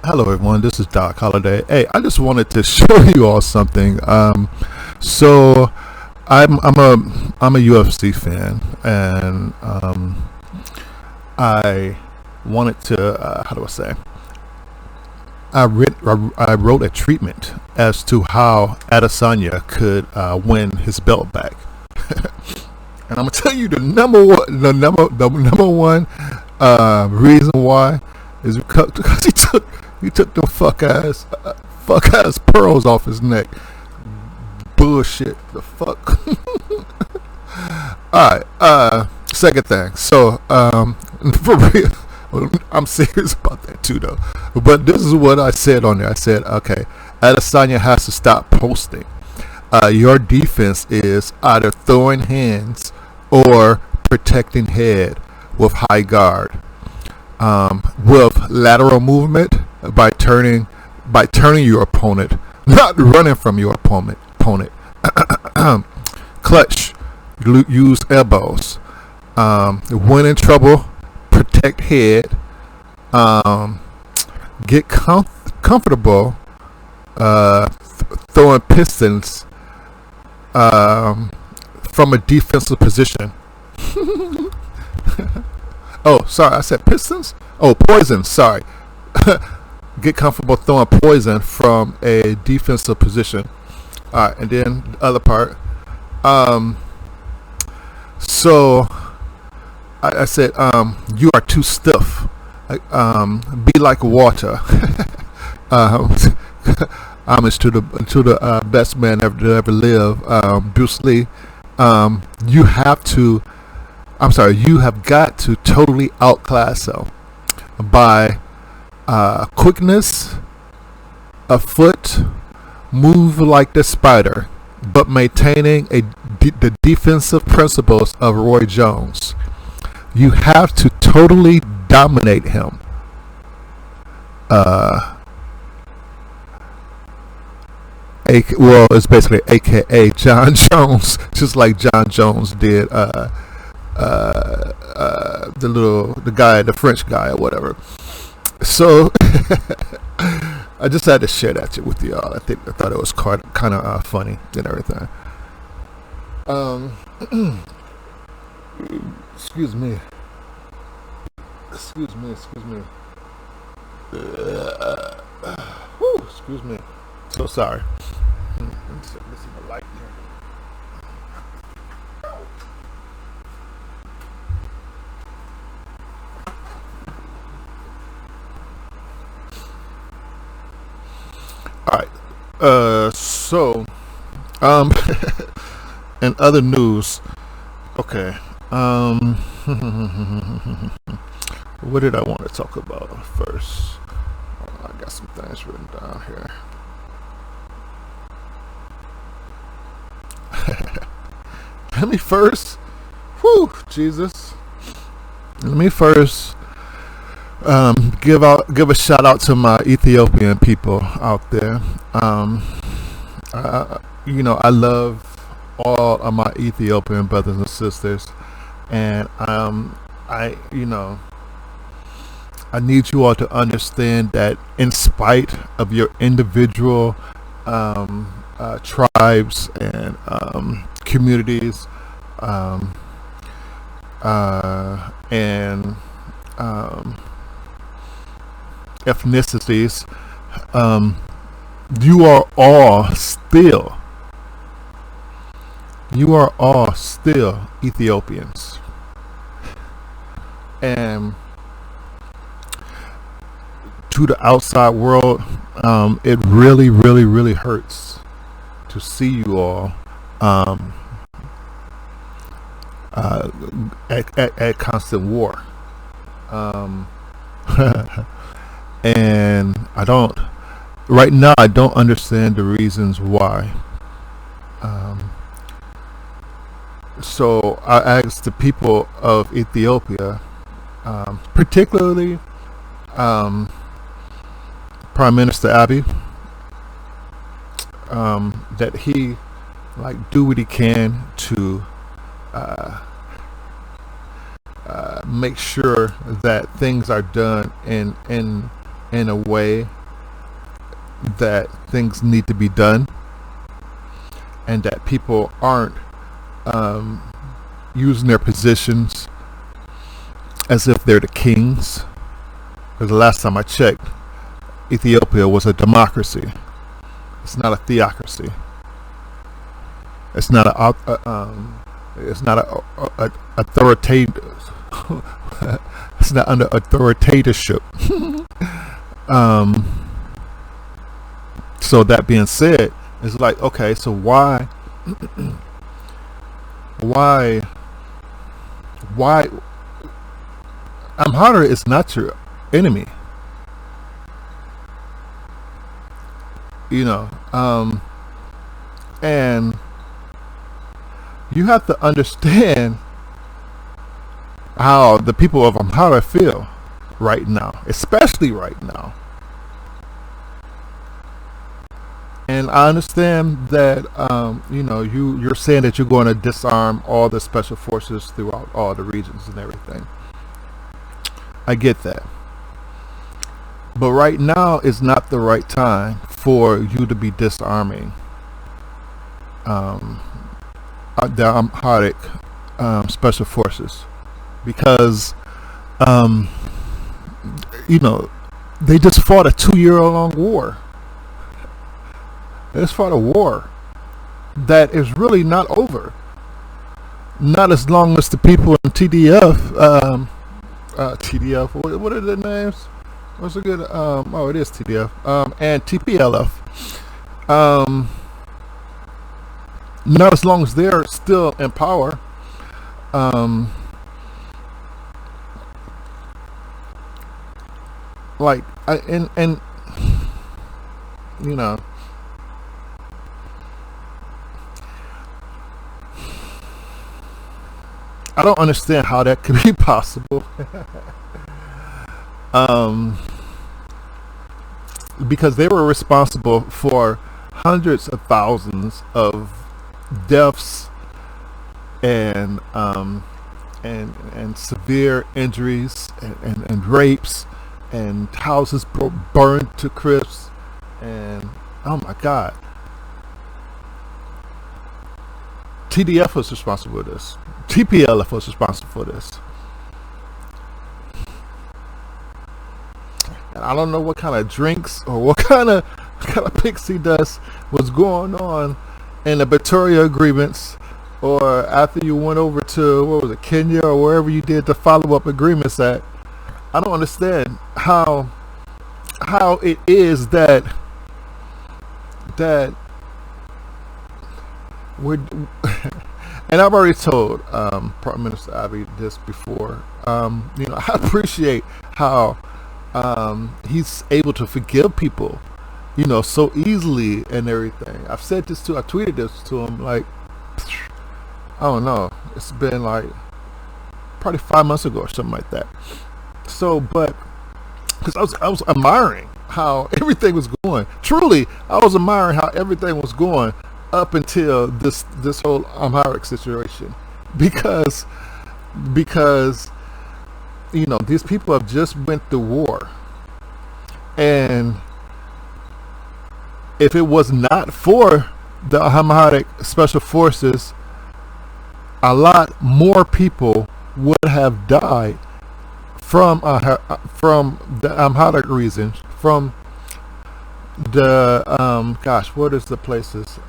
Hello, everyone. This is Doc Holiday. Hey, I just wanted to show you all something. So I'm a UFC fan, and I wanted to how do I say? I wrote a treatment as to how Adesanya could win his belt back, and I'm gonna tell you the number one reason why is because he took the fuck ass pearls off his neck. Bullshit. The fuck. All right. Second thing. So for real, I'm serious about that too, though. But this is what I said on there. I said, okay, Adesanya has to stop posting. Your defense is either throwing hands or protecting head with high guard. With lateral movement by turning your opponent, not running from your opponent. Clutch, use elbows. When in trouble, protect head. Get comfortable throwing pistons from a defensive position. Oh, sorry, I said pistons? Oh, poison, sorry. Get comfortable throwing poison from a defensive position. Alright, and then the other part. So I said, you are too stiff. Be like water. Homage to the best man ever live, Bruce Lee. You have got to totally outclass him by quickness, a foot, move like the spider, but maintaining the defensive principles of Roy Jones. You have to totally dominate him. It's basically AKA John Jones, just like John Jones did the French guy or whatever. So I just had to share that with y'all. I thought it was kind of funny and everything. Excuse me. Excuse me. So sorry. Let's see the light here. Alright, so, in other news, okay, what did I want to talk about first? I got some things written down here. Let me first, give a shout out to my Ethiopian people out there. I love all of my Ethiopian brothers and sisters, and I need you all to understand that in spite of your individual tribes and communities and ethnicities, you are all still Ethiopians, and to the outside world, it really hurts to see you all at constant war. And I don't understand the reasons why. So I asked the people of Ethiopia, particularly Prime Minister Abie, that he do what he can to make sure that things are done in in a way that things need to be done, and that people aren't using their positions as if they're the kings. Because the last time I checked, Ethiopia was a democracy. It's not a theocracy. It's not a authoritative. It's not under authoritatorship. So that being said, it's like, okay, so why Amhara is not your enemy, and you have to understand how the people of Amhara feel right now, especially right now. And I understand that you're saying that you're going to disarm all the special forces throughout all the regions and everything. I get that. But right now is not the right time for you to be disarming the Amharic special forces, because they just fought a 2-year-long war. They just fought a war that is really not over. Not as long as the people in TDF, what are the names? What's a good? It is TDF and TPLF. Not as long as they're still in power. I don't understand how that could be possible. Because they were responsible for hundreds of thousands of deaths and severe injuries and rapes, and houses burned to crisps, and oh my God, TDF was responsible for this. TPLF was responsible for this. And I don't know what kind of drinks or what kind of pixie dust was going on in the Pretoria agreements, or after you went over to Kenya or wherever you did the follow-up agreements at. I don't understand how it is that we're and I've already told Prime Minister Abie this before. I appreciate how he's able to forgive people, so easily and everything. I tweeted this to him, like, I don't know, it's been like probably 5 months ago or something like that. So, but because I was admiring how everything was going. Truly, I was admiring how everything was going up until this whole Amharic situation, because these people have just went to war, and if it was not for the Amharic Special Forces, a lot more people would have died from the Amharic regions, from the what is the places?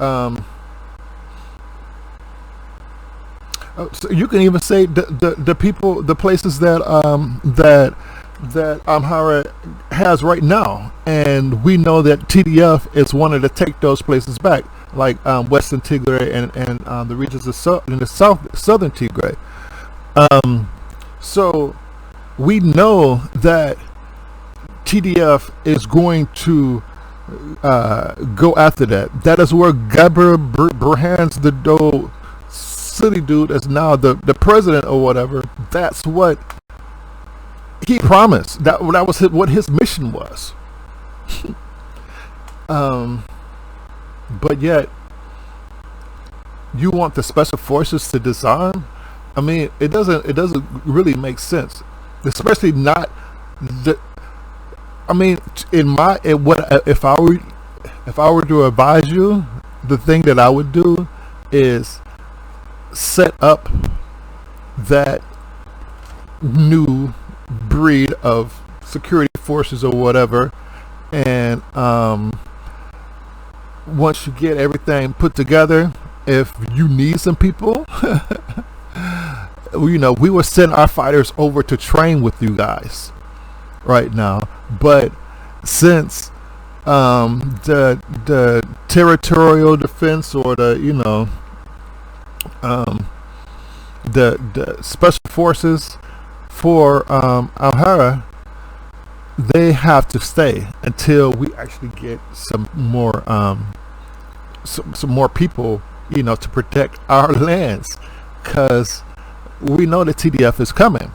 So you can even say the people, the places that Amhara has right now, and we know that TDF is wanting to take those places back, like Western Tigray and the regions in the southern Tigray. So we know that TDF is going to go after that. That is where Gabriel Burhan's the city dude is now the president or whatever. That's what he promised. That was what his mission was. But yet you want the special forces to disarm? I mean, it doesn't really make sense. Especially not I mean, if I were to advise you, the thing that I would do is set up that new breed of security forces or whatever, and once you get everything put together, if you need some people, we will send our fighters over to train with you guys right now. But since the territorial defense, or the special forces for Amhara, they have to stay until we actually get some more some more people, to protect our lands, because we know the TDF is coming.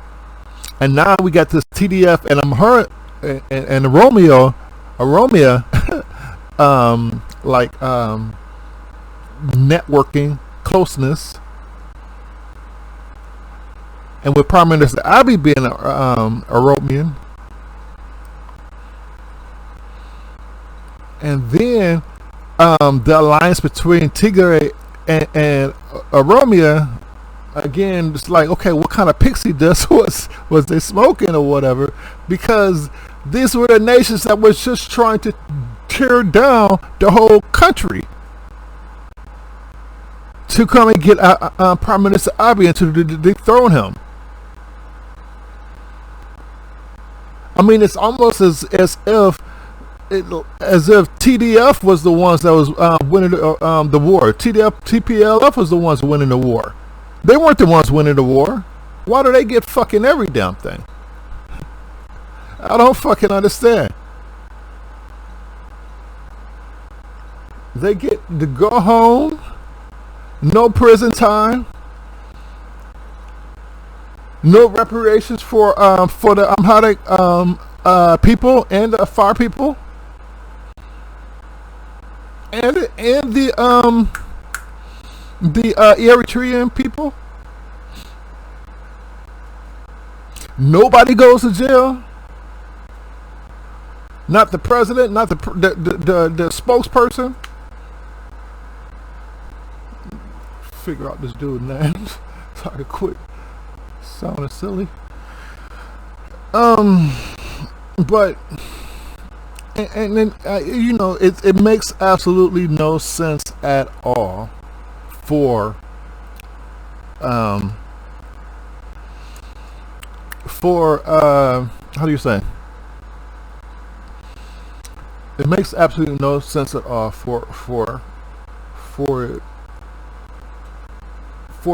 And now we got this TDF and Amhara and Aromia networking closeness, and with Prime Minister Abie being Oromian, and then the alliance between Tigray and Oromia, again, it's like, okay, what kind of pixie dust was they smoking or whatever? Because these were the nations that was just trying to tear down the whole country to come and get Prime Minister Abie and to dethrone him. I mean, it's almost as if TDF was the ones that was winning the war. TPLF was the ones winning the war. They weren't the ones winning the war. Why do they get fucking every damn thing? I don't fucking understand. They get to go home, no prison time, no reparations for the Amharic people and the Afar people, and the Eritrean people. Nobody goes to jail. Not the president, not the spokesperson. Figure out this dude's name. Sorry, quit sounding silly. But and then it makes absolutely no sense at all for how do you say? It makes absolutely no sense at all for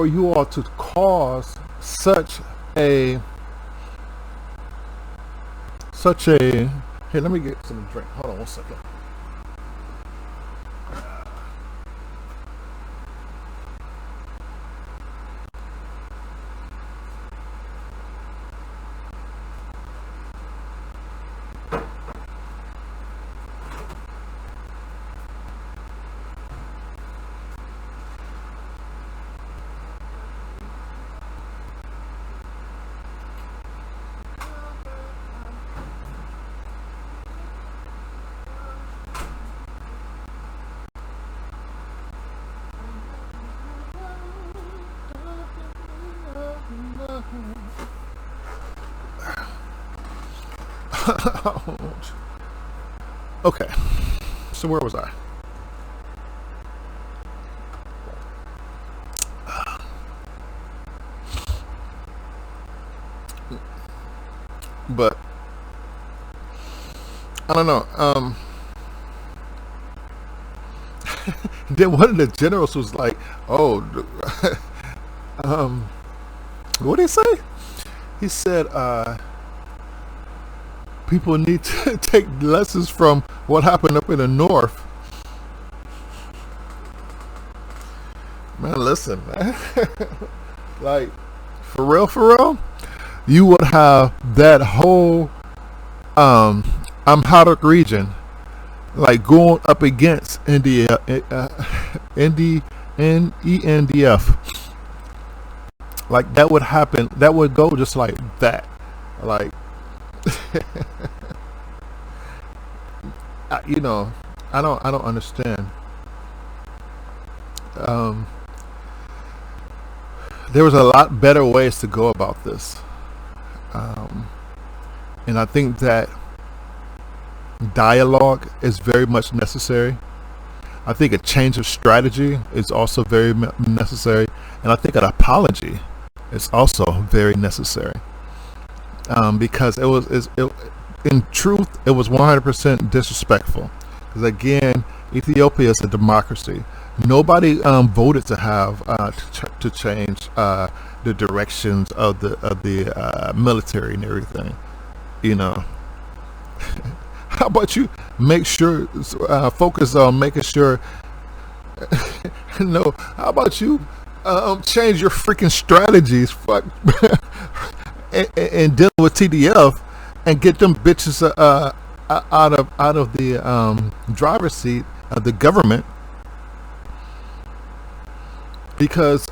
you all to cause such a here, let me get some drink. Hold on one second. Okay, so where was I? But I don't know. Then one of the generals was like, "Oh, what did he say?" He said, people need to take lessons from what happened up in the north. Man, listen, man. Like, for real, you would have that whole Amharic region like going up against ENDF. Like, that would happen. That would go just like that. Like you know, I don't understand. Um, there was a lot better ways to go about this, um, and I think that dialogue is very much necessary. I think a change of strategy is also very necessary, and I think an apology is also very necessary, because in truth, it was 100% disrespectful. Because again, Ethiopia is a democracy. Nobody voted to have to change the directions of the military and everything. You know, how about you make sure focus on making sure? No, how about you change your freaking strategies? Fuck, and deal with TDF and get them bitches out of the driver's seat of the government, because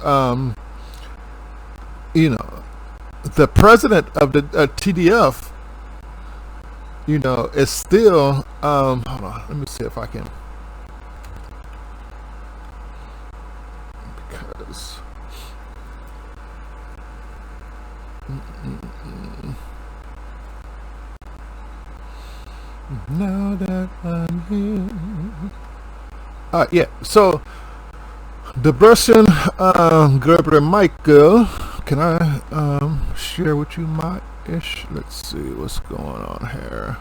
you know, the president of the TDF, you know, is still hold on, let me see if I can, because now that I'm here. Yeah, so the Russian Gerber Michael, can I share with you my ish? Let's see what's going on here.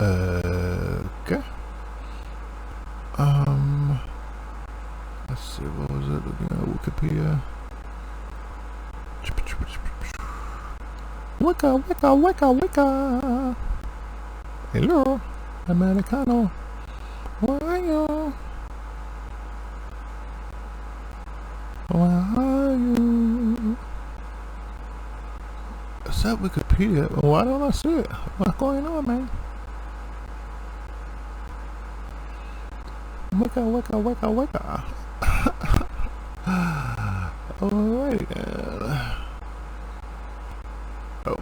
Okay. Let's see, what was it again? Wikipedia. Wicca. Hello, Americano. Where are you? Where are you? Is that Wikipedia? Why don't I see it? What's going on, man? Wicca. Alright then.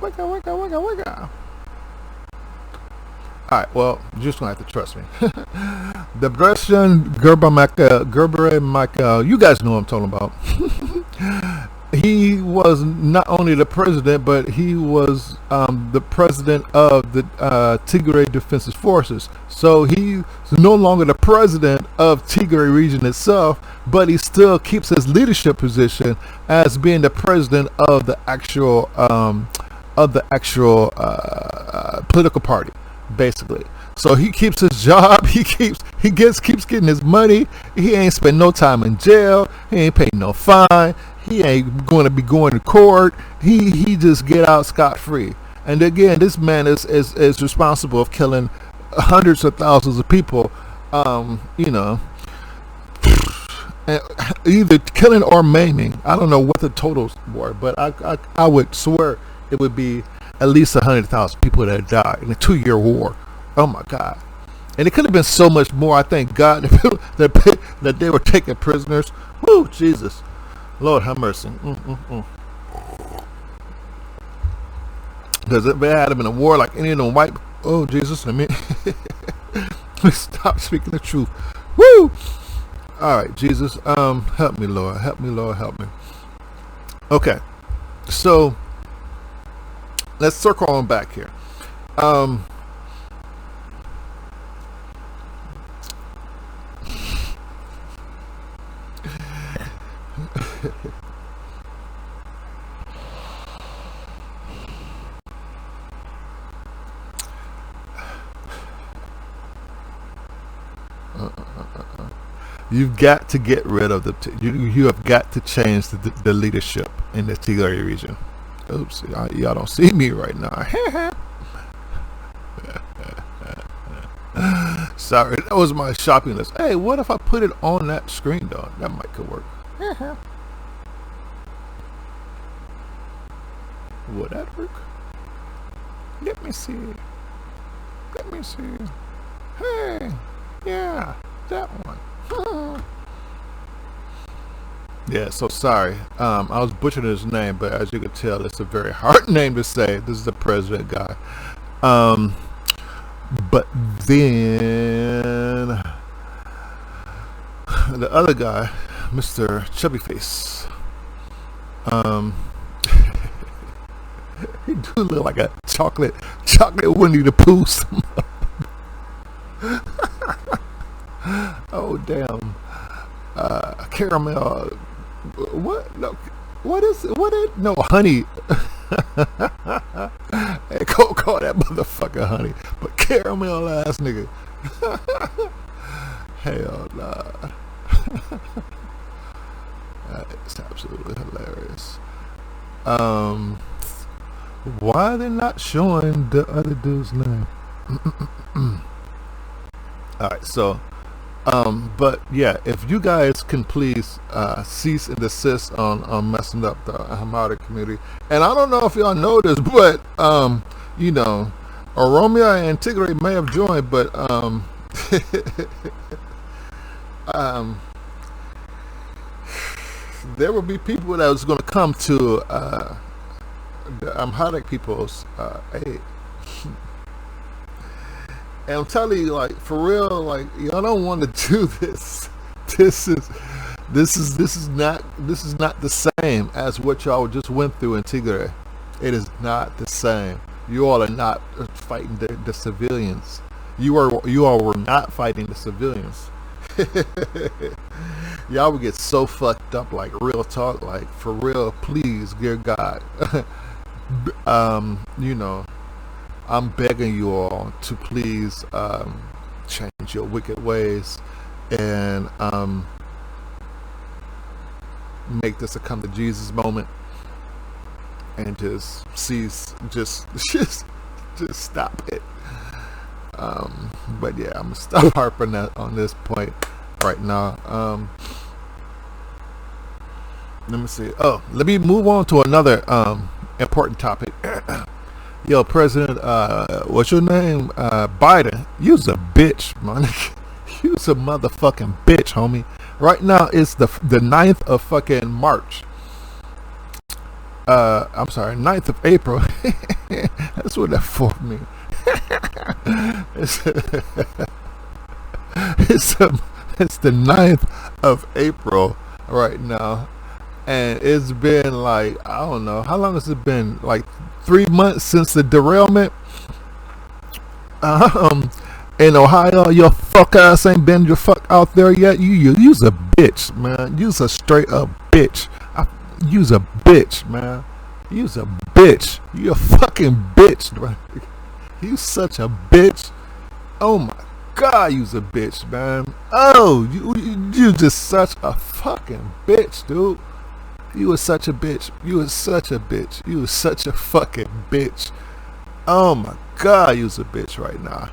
Wicca. Alright, well, you're just gonna have to trust me. The Russian Gerber Michael, you guys know what I'm talking about. He was not only the president, but he was the president of the Tigray Defensive Forces. So he's no longer the president of Tigray region itself, but he still keeps his leadership position as being the president of the actual political party, basically. So he keeps his job. He keeps getting his money. He ain't spend no time in jail. He ain't paying no fine. He ain't going to be going to court. He just get out scot-free. And again, this man is responsible of killing hundreds of thousands of people. You know, either killing or maiming. I don't know what the totals were, but I would swear it would be at least 100,000 people that died in a 2-year war. Oh my God! And it could have been so much more. I thank God that they were taking prisoners. Woo, Jesus, Lord have mercy. Because if it had been a war like any of them white, oh Jesus, let me stop speaking the truth. Woo! All right, Jesus, help me, Lord, help me. Okay, so let's circle on back here. You've got to get rid of you have got to change the leadership in the Tigray region. Oops, y'all don't see me right now. Sorry, that was my shopping list. Hey, what if I put it on that screen though? That might could work. Would that work? Let me see. Hey, yeah, that one. Yeah, so sorry. I was butchering his name, but as you can tell, it's a very hard name to say. This is the president guy. But then the other guy, Mr. Chubby Face, um, he do look like a chocolate Winnie the Pooh. Oh damn! Caramel. What? No. What is it? What is? No, honey. Hey, call that motherfucker honey. But caramel ass nigga. Hell nah. It's absolutely hilarious. Why are they not showing the other dude's name? Alright, so but yeah, if you guys can please cease and desist on messing up the Amhara community. And I don't know if y'all know this, but you know, Oromia and Tigray may have joined, but there will be people that was going to come to the Amharic people's aid. And I'm telling you, like, for real, like, y'all don't want to do this. This is not the same as what y'all just went through in Tigray. It is not the same. You all are not fighting the civilians. You all were not fighting the civilians. Y'all would get so fucked up, like, real talk, like, for real, please, dear God. You know, I'm begging you all to please change your wicked ways and make this a come to Jesus moment and just cease, just stop it. But yeah, I'm gonna stop harping on this point right now. Let me see. Oh, let me move on to another important topic. Yo, President, what's your name? Biden. You's a bitch, man. You's a motherfucking bitch, homie. Right now it's the 9th of fucking March. I'm sorry, 9th of April. That's what that for me. It's the 9th of April right now. And it's been like, I don't know, how long has it been? Like 3 months since the derailment. In Ohio, your fuck ass ain't been your fuck out there yet. You's a bitch, man. You's a straight up bitch. You's a bitch, man. You's a bitch. You a fucking bitch, man. You such a bitch. Oh my God, you's a bitch, man. Oh, you just such a fucking bitch, dude. You was such a bitch. You was such a bitch. You was such a fucking bitch. Oh my God, you's a bitch right now.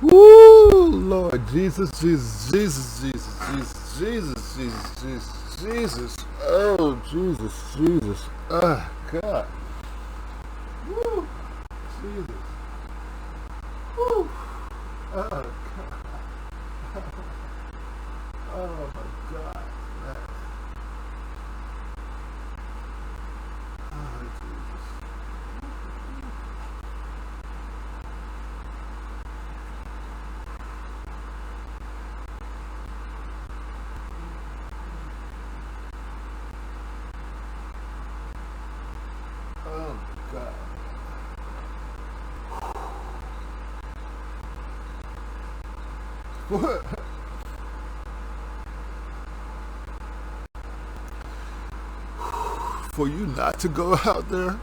Woo, Lord Jesus, Jesus, Jesus, Jesus, Jesus, Jesus, Jesus, Jesus, Jesus. Oh, Jesus, Jesus. Oh, God. Woo, Jesus. Woo. Oh, God. Oh my God. Oh, Jesus. Oh my God. What? For you not to go out there?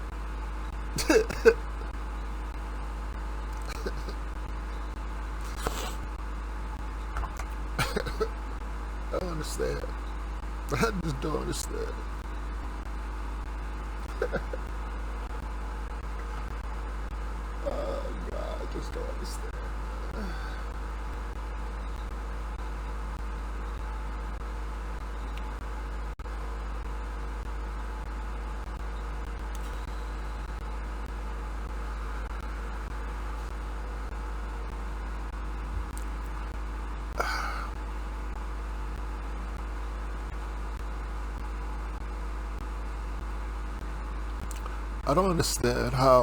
I don't understand. I just don't understand. Oh God, I just don't understand. I don't understand how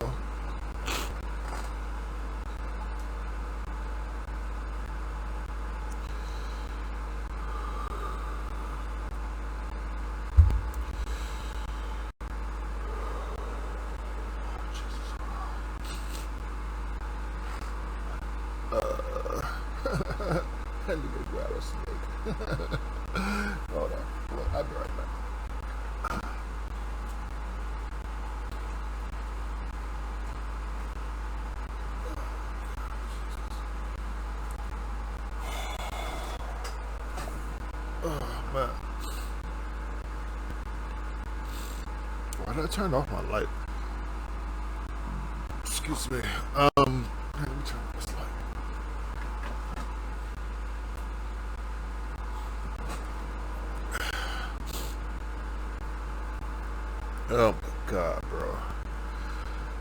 I need to grab a snake. Hold on. Well, I'll be right back. Oh man. Why did I turn off my light? Excuse me. Let me turn off this light. Oh my god, bro.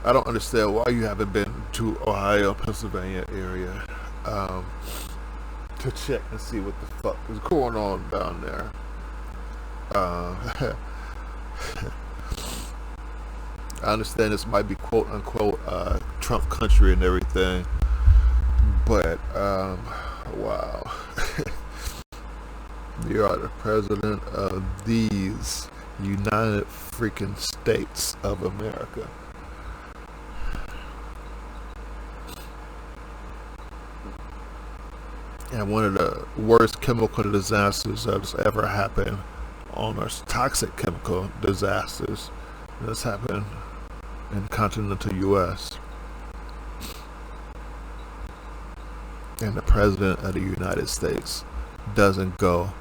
I don't understand why you haven't been to Ohio, Pennsylvania area to check and see what the fuck is going on down there. I understand this might be quote unquote Trump country and everything, but wow. You are the president of these United freaking States of America. And one of the worst chemical disasters that's ever happened on Earth, toxic chemical disasters that's happened in the continental U.S. And the president of the United States doesn't go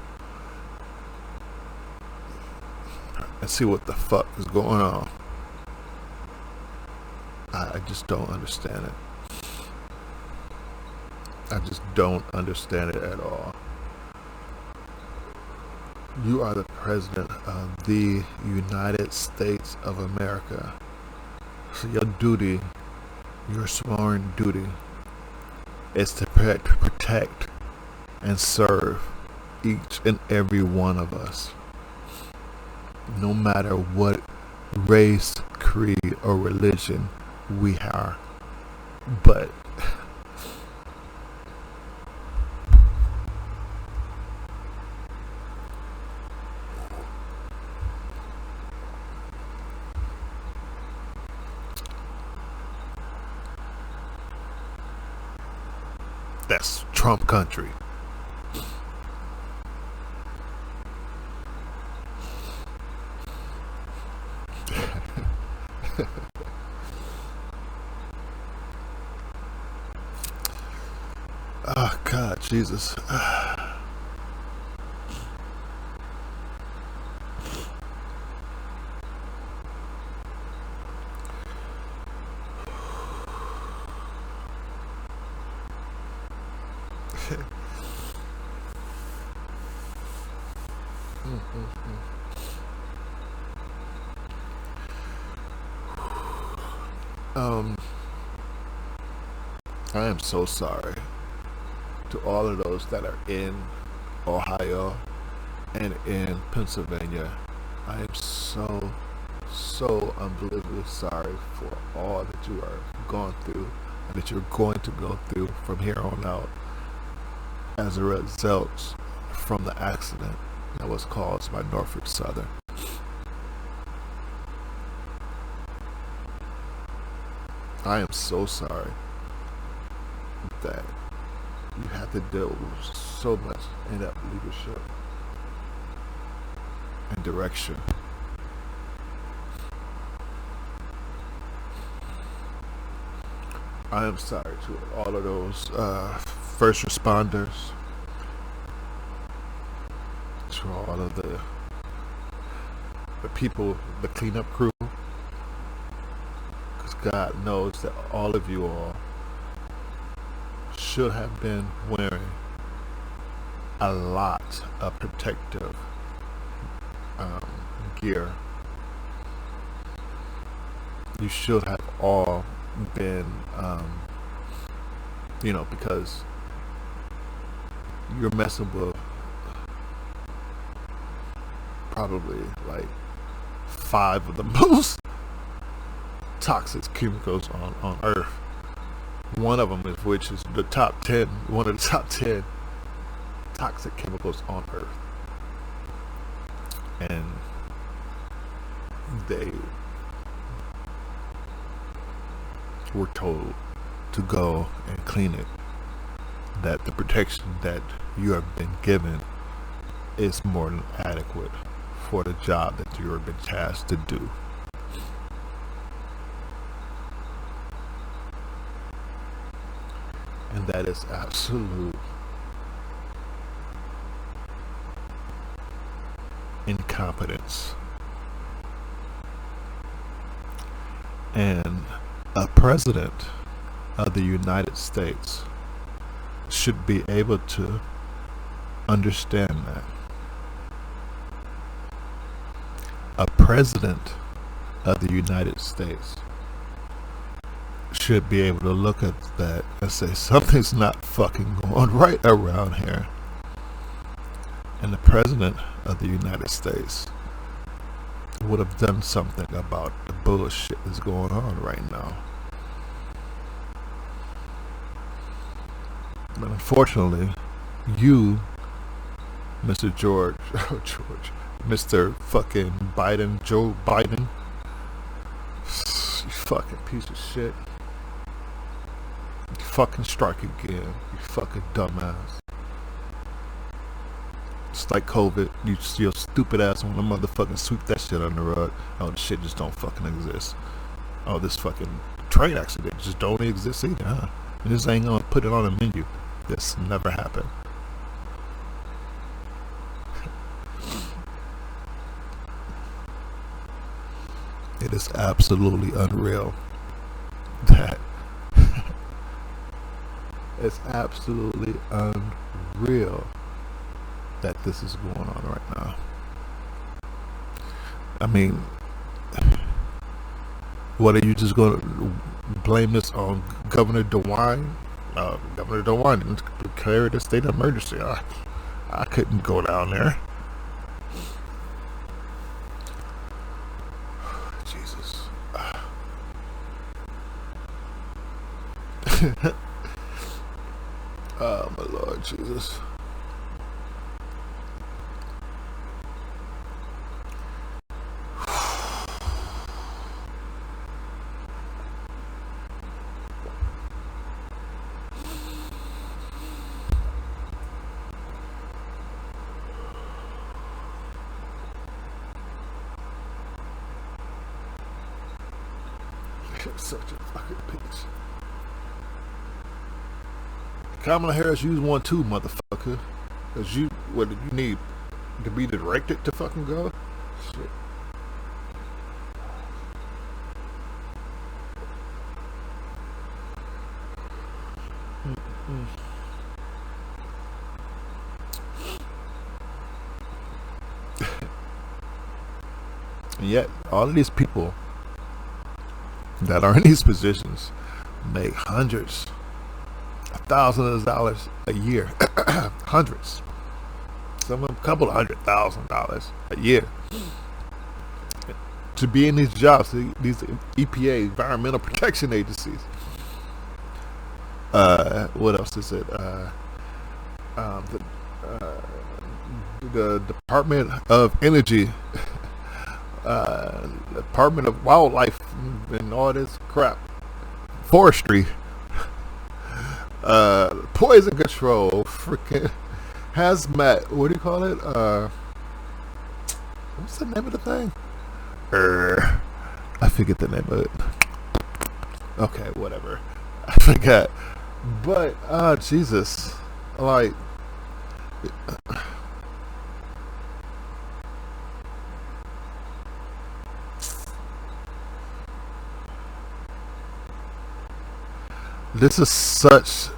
and see what the fuck is going on. I just don't understand it. I just don't understand it at all. You are the president of the United States of America. So your duty, your sworn duty, is to protect and serve each and every one of us, no matter what race, creed, or religion we are. But that's Trump country. Oh God, Jesus. I am so sorry to all of those that are in Ohio and in Pennsylvania. I am so unbelievably sorry for all that you are going through and that you're going to go through from here on out as a result from the accident that was caused by Norfolk Southern. I am so sorry that you have to deal with so much inept leadership and direction. I am sorry to all of those first responders, to all of the people, the cleanup crew, because God knows that all of you all should have been wearing a lot of protective gear. You should have all been, because you're messing with probably like 5 of the most toxic chemicals on Earth. One of them is, which is the top 10, one of the top 10 toxic chemicals on Earth. And they were told to go and clean it. That the protection that you have been given is more than adequate for the job that you have been tasked to do. And that is absolute incompetence. And a president of the United States should be able to understand that. A president of the United States should be able to look at that and say, something's not fucking going right around here. And the president of the United States would have done something about the bullshit that's going on right now. But unfortunately, you, Mr. Mr. fucking Biden, Joe Biden, you fucking piece of shit. You fucking strike again, you fucking dumbass. It's like COVID, your stupid ass on the motherfucking sweep that shit under the rug. Oh, the shit just don't fucking exist. Oh, this fucking train accident just don't exist either, huh? And this ain't gonna put it on a menu. This never happened. It is absolutely unreal that it's absolutely unreal that this is going on right now. I mean, what are you just going to blame this on Governor DeWine? Governor DeWine didn't declare the state of emergency. I couldn't go down there. Jesus. Oh my Lord Jesus. You're such a fucking bitch. Kamala Harris, use one too, motherfucker. Cause you, what did you need to be directed to fucking go? Shit. And yet, all of these people that are in these positions make hundreds of thousands of dollars a year. Hundreds. Some of them, a couple of $100,000 a year. To be in these jobs, these EPA, Environmental Protection Agencies. What else is it? The Department of Energy, Department of Wildlife, and all this crap. Forestry, poison control, freaking hazmat. What do you call it? What's the name of the thing? I forget the name of it. Okay, whatever. I forgot. But Jesus, like. This is such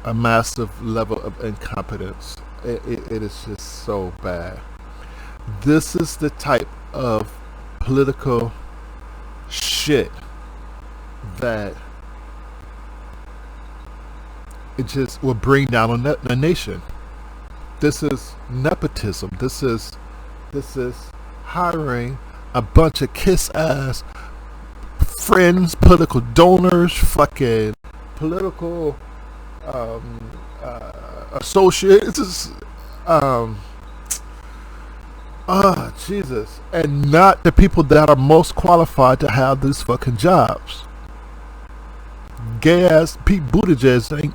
a massive level of incompetence. It is just so bad. This is the type of political shit that it just will bring down a nation. This is nepotism. This is hiring a bunch of kiss-ass friends, political donors, fucking political associates, Jesus, and not the people that are most qualified to have these fucking jobs. Gay ass Pete Buttigieg ain't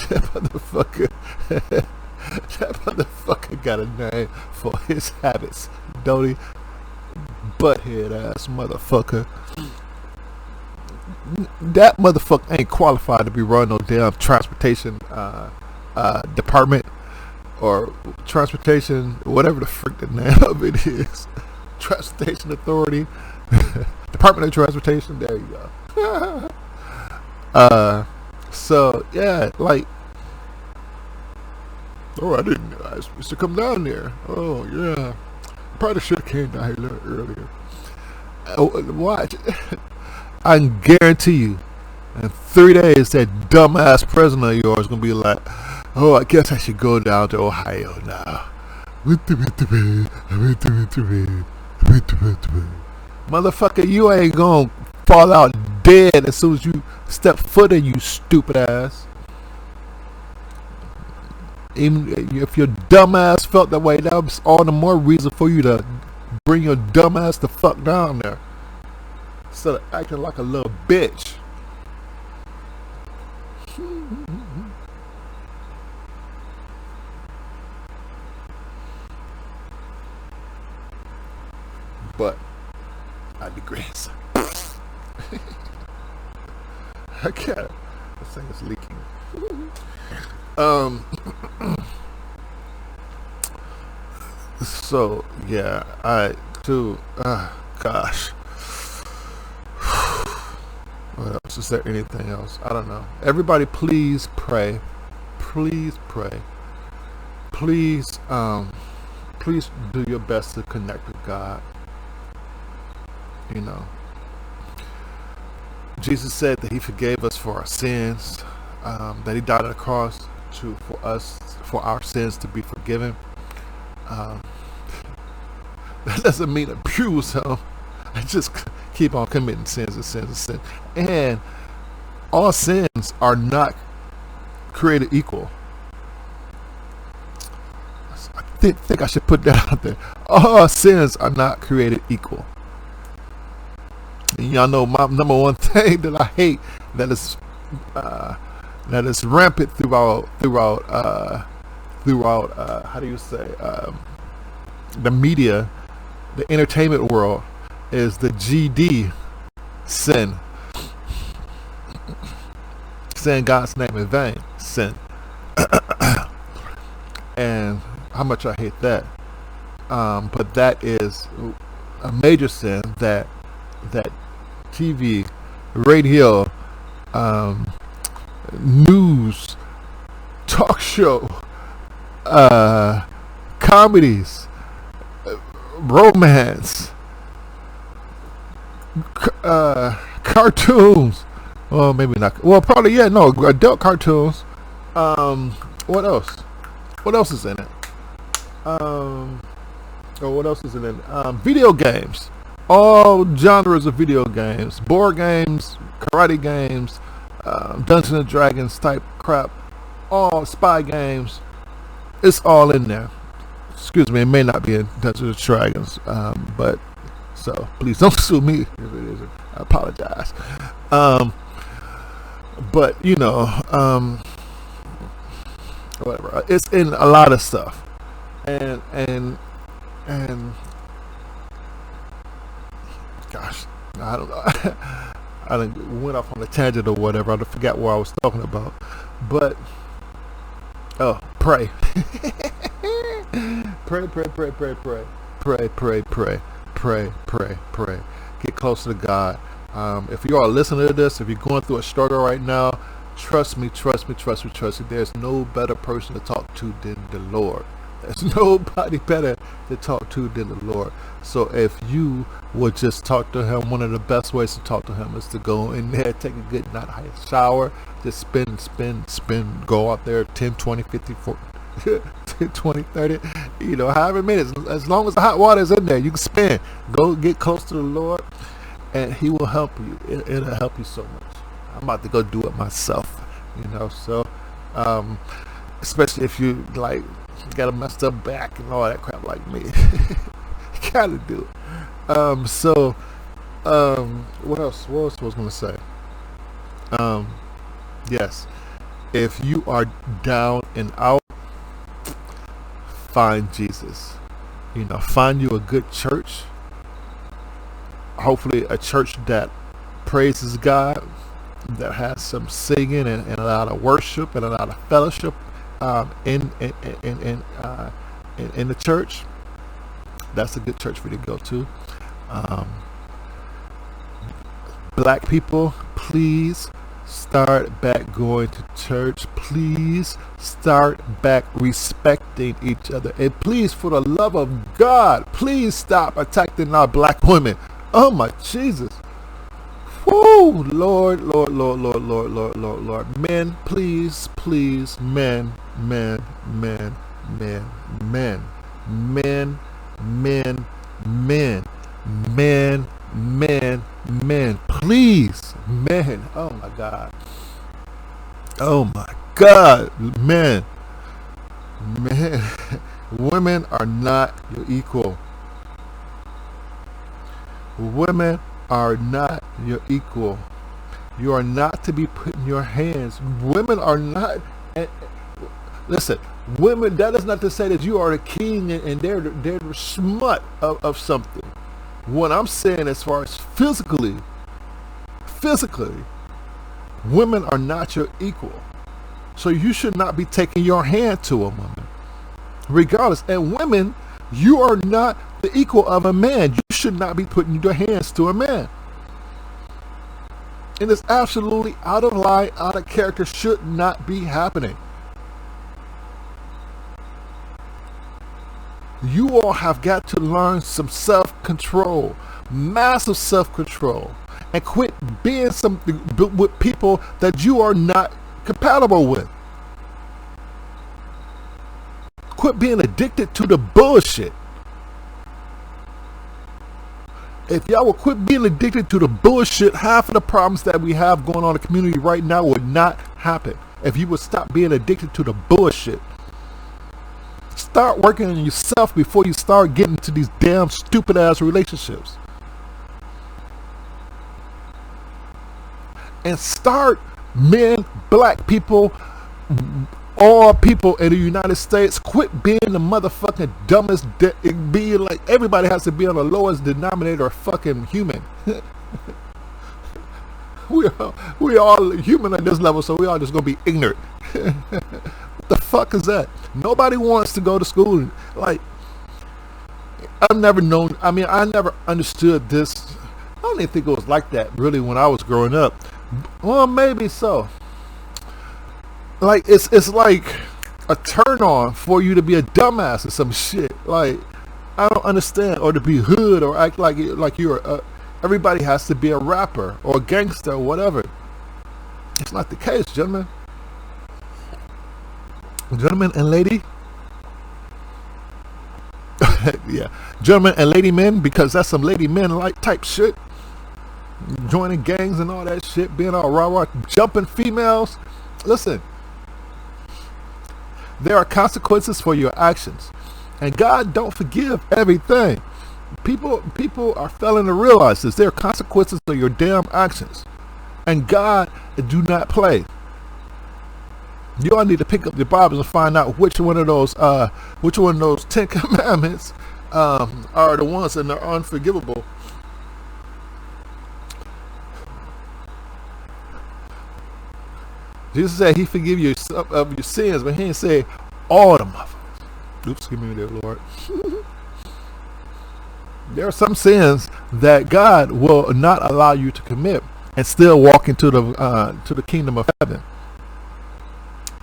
that motherfucker. That motherfucker got a name for his habits, don't he? Butthead ass motherfucker. That motherfucker ain't qualified to be running no damn transportation department or transportation, whatever the frick the name of it is. Transportation Authority. Department of Transportation. There you go. So yeah, like, oh, I didn't ask us to come down there. Oh yeah, probably should have came down here a little earlier. Watch. I can guarantee you, in 3 days, that dumbass president of yours is gonna be like, oh, I guess I should go down to Ohio now. Motherfucker, you ain't gonna fall out dead as soon as you step foot in, you stupid ass. Even if your dumb ass felt that way, that was all the more reason for you to bring your dumb ass the fuck down there, instead of acting like a little bitch. But I digress. I can't. This thing is leaking. So yeah, gosh. What else? Is there anything else? I don't know. Everybody, please pray. Please pray. Please, please do your best to connect with God. You know, Jesus said that He forgave us for our sins, that He died on the cross for our sins to be forgiven. That doesn't mean abuse Him. Just keep on committing sins and sins and sins. And all sins are not created equal. I think I should put that out there. All sins are not created equal. And y'all know my number one thing that I hate that is rampant throughout how do you say, the media, the entertainment world, is the GD sin. Saying God's name in vain, sin. And how much I hate that. But that is a major sin that TV, radio, news, talk show, comedies, romance, cartoons. Well, maybe not. Well, probably, yeah, no, adult cartoons. What else? What else is in it? What else is in it? Video games. All genres of video games. Board games, karate games, Dungeons and Dragons type crap. All spy games. It's all in there. Excuse me, it may not be in Dungeons and Dragons, but so please don't sue me if it isn't. I apologize. But you know, whatever. It's in a lot of stuff, and gosh, I don't know. I went off on a tangent or whatever. I forgot what I was talking about. But pray. Pray. Get closer to God. If you are listening to this, if you're going through a struggle right now, trust me. There's no better person to talk to than the Lord. There's nobody better to talk to than the Lord. So if you would just talk to Him, one of the best ways to talk to Him is to go in there, take a good night shower, just spin, go out there 10, 20, 50, 20, 30, however many. As long as the hot water is in there, you can spin. Go get close to the Lord, and He will help you. It'll help you so much. I'm about to go do it myself, So, especially if you got a messed up back and all that crap like me, you gotta do it. What else? What else was I gonna say? Yes, if you are down and out, find Jesus. Find you a good church. Hopefully a church that praises God, that has some singing and a lot of worship and a lot of fellowship in the church. That's a good church for you to go to. Black people, please start back going to church. Please start back respecting each other. And please, for the love of God, please stop attacking our black women. Oh my Jesus. Woo! Lord. Men, please, men. Please, men. Oh my God, men. Women are not your equal. Women are not your equal. You are not to be put in your hands. Women are not. Listen, women. That is not to say that you are the king and they're the smut of something. What I'm saying, as far as physically, women are not your equal. So you should not be taking your hand to a woman, regardless. And women, you are not the equal of a man. You should not be putting your hands to a man. And it's absolutely out of line, out of character, should not be happening. You all have got to learn some self-control, massive self-control, and quit being with people that you are not compatible with. Quit being addicted to the bullshit. If y'all would quit being addicted to the bullshit, half of the problems that we have going on in the community right now would not happen. If you would stop being addicted to the bullshit. Start working on yourself before you start getting into these damn stupid ass relationships. And start, men, black people, all people in the United States, quit being the motherfucking dumbest, being like everybody has to be on the lowest denominator of fucking human. we all human at this level, so we all just gonna be ignorant. What the fuck is that? Nobody wants to go to school. Like, I've never known, I never understood this. I don't even think it was like that really when I was growing up. Well, maybe so. Like, it's like a turn on for you to be a dumbass or some shit. Like, I don't understand. Or to be hood or act like you're everybody has to be a rapper or a gangster or whatever. It's not the case, gentlemen. Gentlemen and lady. Yeah, gentlemen and lady men, because that's some lady men like type shit. Joining gangs and all that shit, being all rah-rah, jumping females. Listen, there are consequences for your actions, and God don't forgive everything. People are failing to realize this. There are consequences for your damn actions, and God do not play. You all need to pick up your Bibles and find out which one of those 10 commandments are the ones that are unforgivable. Jesus said He forgive you of your sins, but He didn't say all the motherfuckers. Oops, give me there, Lord. There are some sins that God will not allow you to commit and still walk into the kingdom of heaven.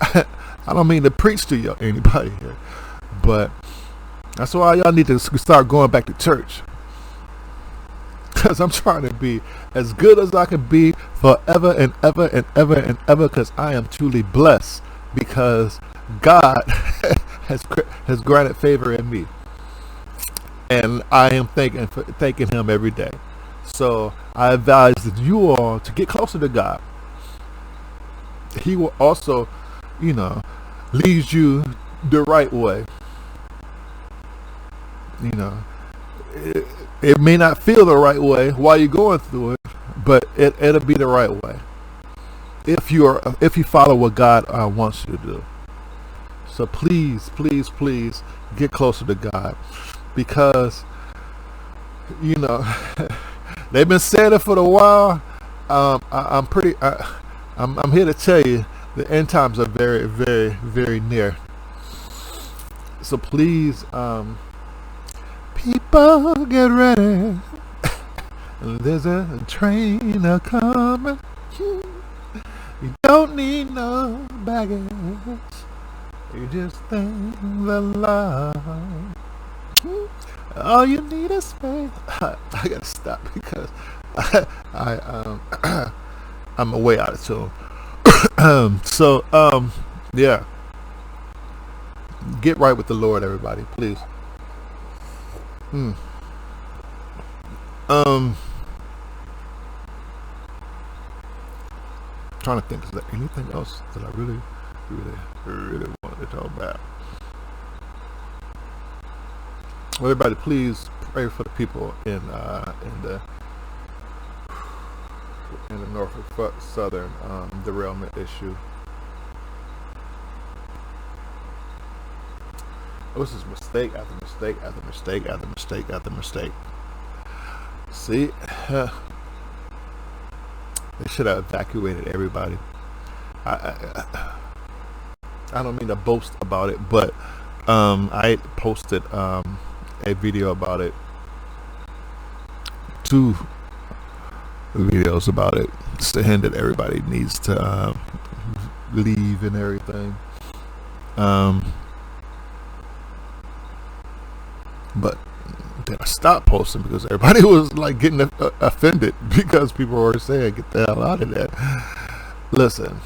I don't mean to preach to anybody here, but that's why y'all need to start going back to church. Because I'm trying to be as good as I can be forever and ever and ever and ever, because I am truly blessed, because God has granted favor in me, and I am thanking Him every day. So I advise that you all to get closer to God. He will also, lead you the right way. It may not feel the right way while you're going through it, but it'll be the right way if you follow what God wants you to do. So please, please, please get closer to God, because they've been saying it for a while. I'm here to tell you the end times are very, very, very near. So please, people, get ready. There's a train a coming. You don't need no baggage. You just thank the Lord. All you need is faith. I gotta stop because I'm way out of tune. Yeah. Get right with the Lord, everybody, please. Trying to think, is there anything else that I really, really, really wanted to talk about? Well, everybody, please pray for the people in the Norfolk Southern derailment issue. It was just mistake after mistake after mistake after mistake after mistake. See, they should have evacuated everybody. I don't mean to boast about it, but I posted a video about it, 2 videos about it, saying that everybody needs to leave and everything. But then I stopped posting because everybody was like getting offended because people were saying, get the hell out of there. Listen,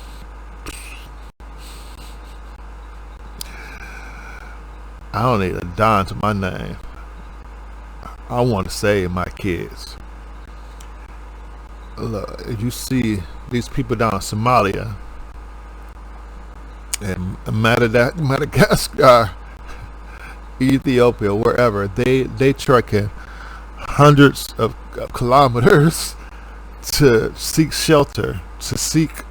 I don't need a dime to my name. I want to save my kids. Look, if you see these people down in Somalia and Madagascar, Ethiopia, wherever, they trekking hundreds of kilometers to seek shelter, to seek,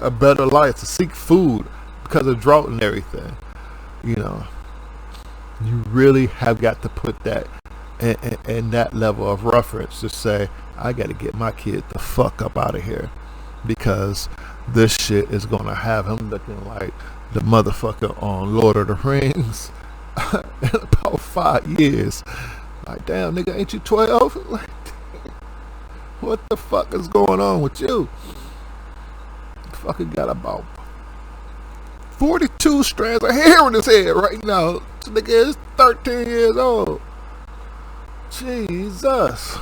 a better life, to seek food because of drought and everything. You really have got to put that in that level of reference to say, I got to get my kid the fuck up out of here, because this shit is gonna have him looking like the motherfucker on Lord of the Rings in about 5 years. Like, damn, nigga, ain't you 12? Like, what the fuck is going on with you? Fucking got about 42 strands of hair in his head right now. This nigga is 13 years old. Jesus.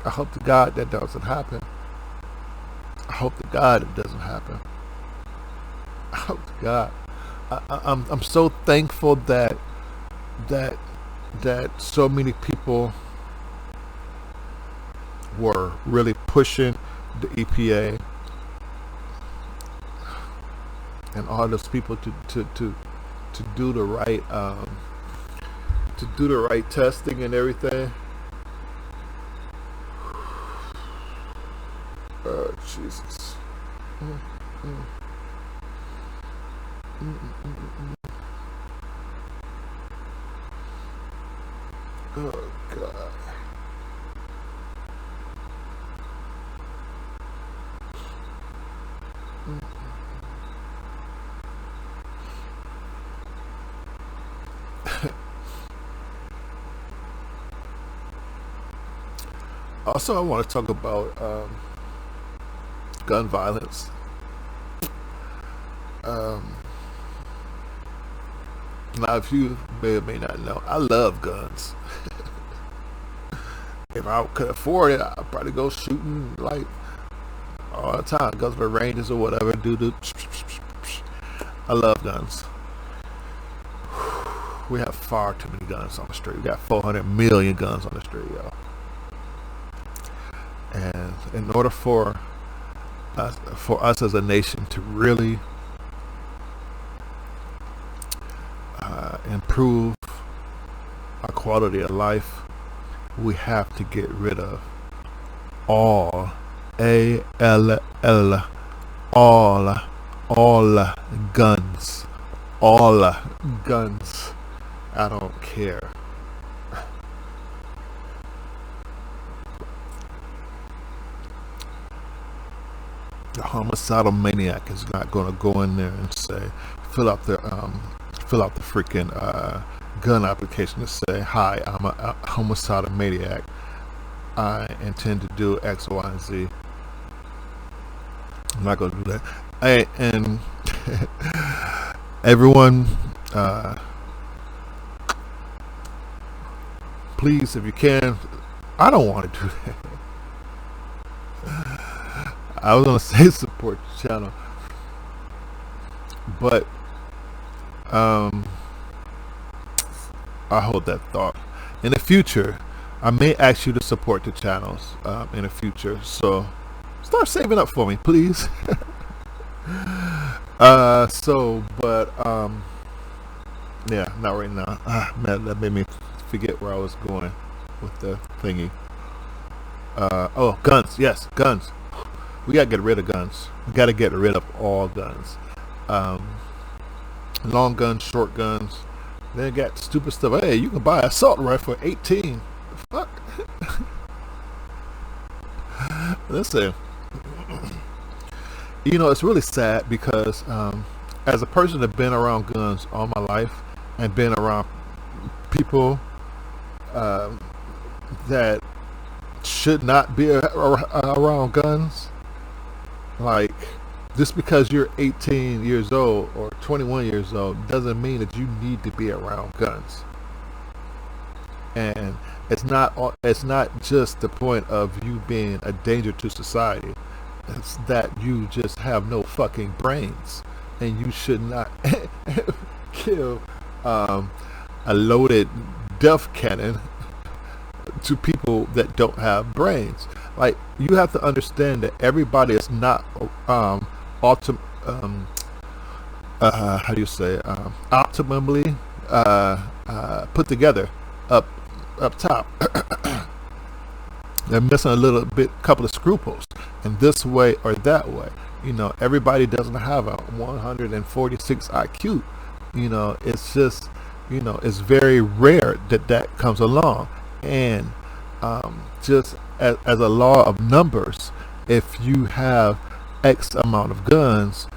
I hope to God that doesn't happen. I hope to God it doesn't happen. I hope to God. I'm so thankful that so many people were really pushing the EPA and all those people to do the right testing and everything. Oh, Jesus. Oh, God. Also, I want to talk about gun violence. Now, if you may or may not know, I love guns. If I could afford it, I'd probably go shooting like all the time. Go to the ranges or whatever. I love guns. We have far too many guns on the street. We got 400 million guns on the street, yo. And in order for us as a nation to really improve our quality of life, we have to get rid of all guns. All guns. I don't care. The homicidal maniac is not going to go in there and say, fill out the freaking gun application to say, hi, I'm a homicidal maniac. I intend to do X, Y, and Z. I'm not going to do that. Hey, and everyone, please, if you can, I don't want to do that. I was going to say support the channel, but I hold that thought. In the future, I may ask you to support the channels in the future, so start saving up for me, please. Yeah, not right now. Man, that made me forget where I was going with the thingy. Oh, guns. Yes, guns. We gotta get rid of guns. We gotta get rid of all guns. Long guns, short guns. They got stupid stuff. Hey, you can buy an assault rifle for 18. Fuck. Listen. You know, it's really sad because as a person that's been around guns all my life and been around people that should not be around guns, like, just because you're 18 years old or 21 years old doesn't mean that you need to be around guns. And it's not just the point of you being a danger to society. It's that you just have no fucking brains, and you should not kill a loaded death cannon to people that don't have brains. Like, you have to understand that everybody is not optimally put together up top. They're missing a little bit, couple of scruples, in this way or that way. You know, everybody doesn't have a 146 IQ. You know, it's just, you know, it's very rare that comes along. And just as a law of numbers, if you have X amount of guns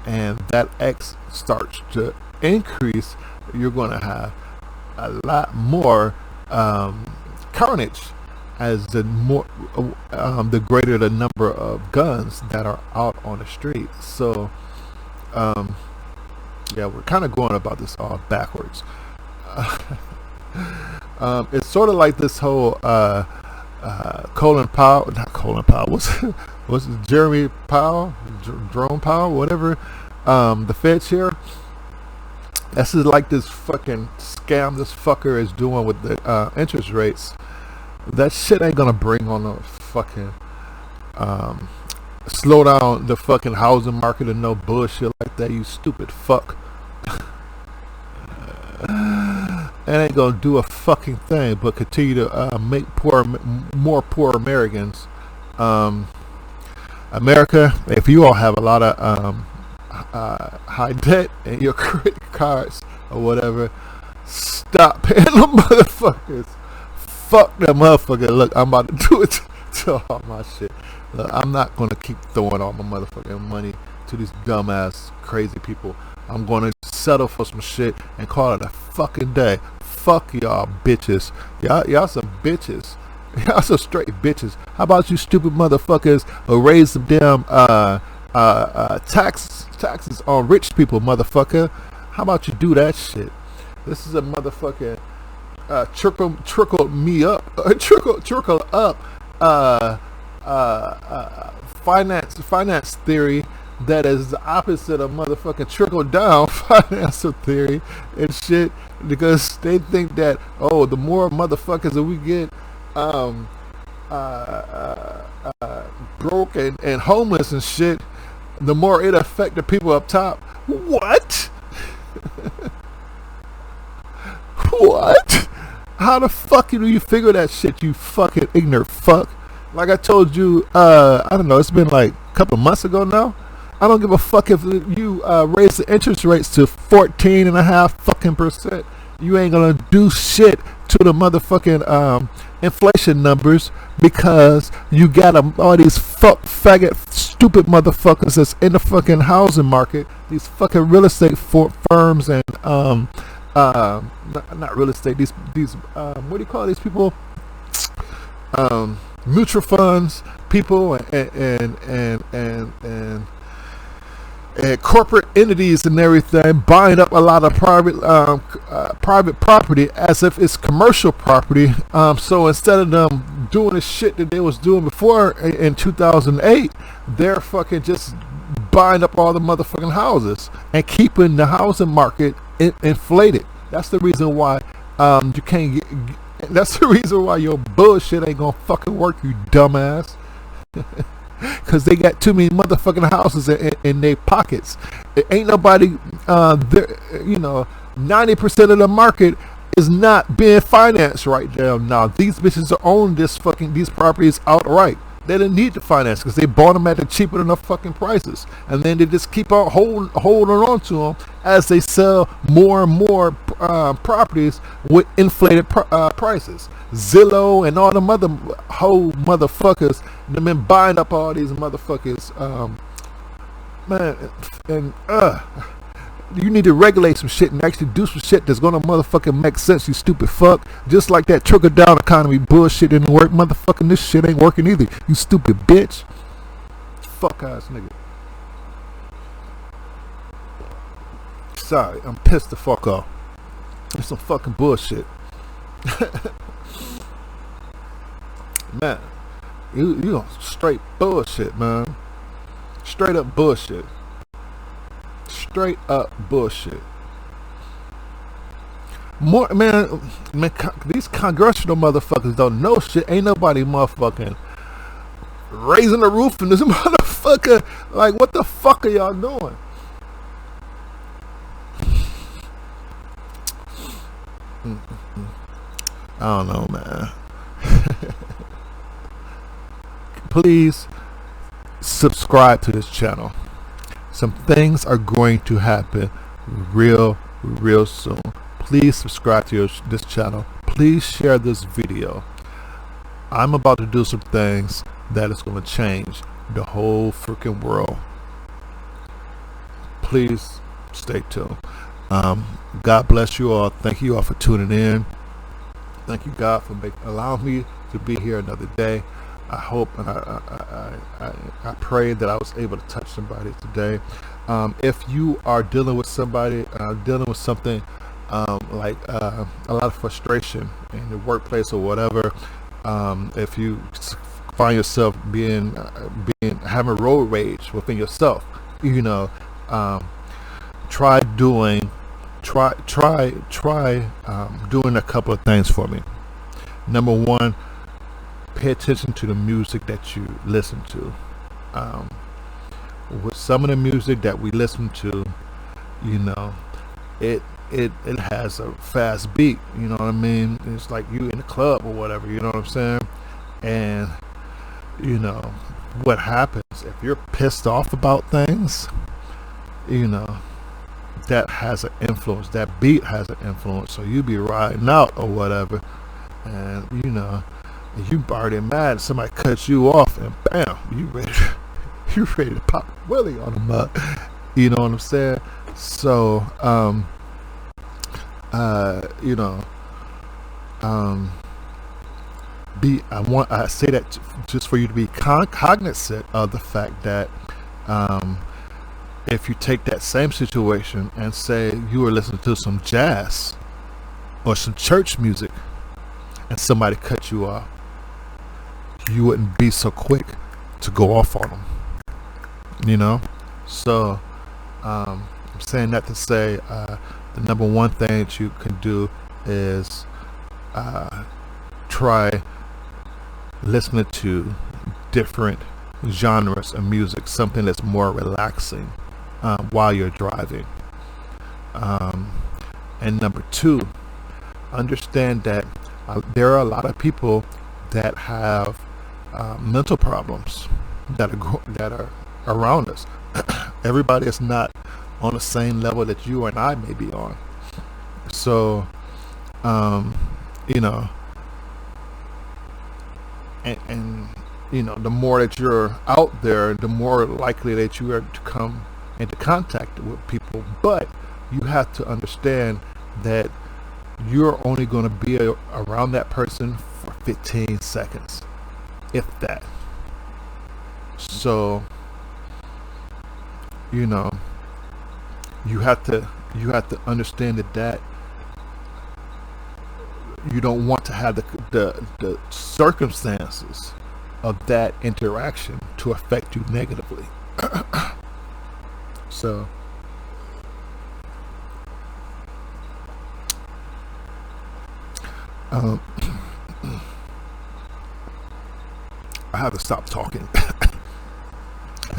and that X starts to increase, you're going to have a lot more carnage as the greater the number of guns that are out on the street. So yeah, we're kind of going about this all backwards. It's sort of like this whole Jerome Powell, Jerome Powell, whatever, the Fed chair. This is like this fucking scam this fucker is doing with the interest rates. That shit ain't gonna bring on a fucking slow down the fucking housing market and no bullshit like that, you stupid fuck. It ain't gonna do a fucking thing but continue to make more poor Americans. America, if you all have a lot of high debt in your credit cards or whatever, stop paying them motherfuckers. Fuck that motherfucker. Look, I'm about to do it to all my shit. Look, I'm not gonna keep throwing all my motherfucking money to these dumbass crazy people. I'm gonna settle for some shit and call it a fucking day. Fuck y'all bitches. Y'all some bitches. Y'all some straight bitches. How about you stupid motherfuckers raise some damn taxes on rich people, motherfucker? How about you do that shit? This is a motherfucking trickle me up, trickle up finance theory that is the opposite of motherfucking trickle down financial theory and shit, because they think that, oh, the more motherfuckers that we get broke and homeless and shit, the more it affect the people up top. What? What? How the fuck do you figure that shit, you fucking ignorant fuck? Like I told you, I don't know, it's been like a couple of months ago now. I don't give a fuck if you raise the interest rates to 14.5 fucking percent. You ain't gonna do shit to the motherfucking inflation numbers, because you got all these faggot stupid motherfuckers that's in the fucking housing market. These fucking real estate firms and not real estate. These what do you call these people? Mutual funds people and corporate entities and everything, buying up a lot of private property as if it's commercial property. So instead of them doing the shit that they was doing before in 2008, they're fucking just buying up all the motherfucking houses and keeping the housing market inflated. That's the reason why you can't get. That's the reason why your bullshit ain't gonna fucking work, you dumbass. Because they got too many motherfucking houses in their pockets. It ain't nobody there. 90% of the market is not being financed right now. These bitches are owning these properties outright. They didn't need to finance because they bought them at the cheaper enough fucking prices, and then they just keep on holding on to them as they sell more and more properties with inflated prices. Zillow and all them other whole motherfuckers, they've been buying up all these motherfuckers, man, and you need to regulate some shit and actually do some shit that's gonna motherfucking make sense, you stupid fuck. Just like that trickle down economy bullshit didn't work, motherfucking this shit ain't working either, you stupid bitch. Fuck ass nigga. Sorry, I'm pissed the fuck off. It's some fucking bullshit. Man, you on straight bullshit, man. Straight up bullshit. Straight up bullshit. More man, these congressional motherfuckers don't know shit. Ain't nobody motherfucking raising the roof in this motherfucker. Like, what the fuck are y'all doing? I don't know, man. Please subscribe to this channel. Some things are going to happen real soon. Please subscribe to this channel. Please share this video. I'm about to do some things that is going to change the whole freaking world. Please stay tuned. God bless you all. Thank you all for tuning in. Thank you, God, for allowing me to be here another day. I hope and I pray that I was able to touch somebody today. If you are dealing with somebody, dealing with something like a lot of frustration in the workplace or whatever, if you find yourself having road rage within yourself, try doing a couple of things for me. Number one, pay attention to the music that you listen to. With some of the music that we listen to, it has a fast beat, you know what I mean? It's like you in the club or whatever, you know what I'm saying? And what happens if you're pissed off about things, that has an influence, that beat has an influence, so you be riding out or whatever, and you already mad, somebody cuts you off, and bam, you ready to pop Willie on them up. You know what I'm saying? So, I say that just for you to be cognizant of the fact that if you take that same situation and say you were listening to some jazz or some church music and somebody cut you off, you wouldn't be so quick to go off on them, So I'm saying that to say the number one thing that you can do is try listening to different genres of music, something that's more relaxing while you're driving. And number two, understand that there are a lot of people that have mental problems that are around us. Everybody is not on the same level that you and I may be on. So, you know, and you know, the more that you're out there, the more likely that you are to come into contact with people. But you have to understand that you're only going to be around that person for 15 seconds, if that. So, you know, you have to understand that you don't want to have the circumstances of that interaction to affect you negatively. So I have to stop talking.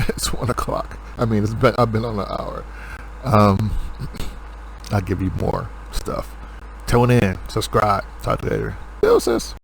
It's 1 o'clock. I mean, I've been on an hour. I'll give you more stuff. Tune in, subscribe, talk to you later. Deuces.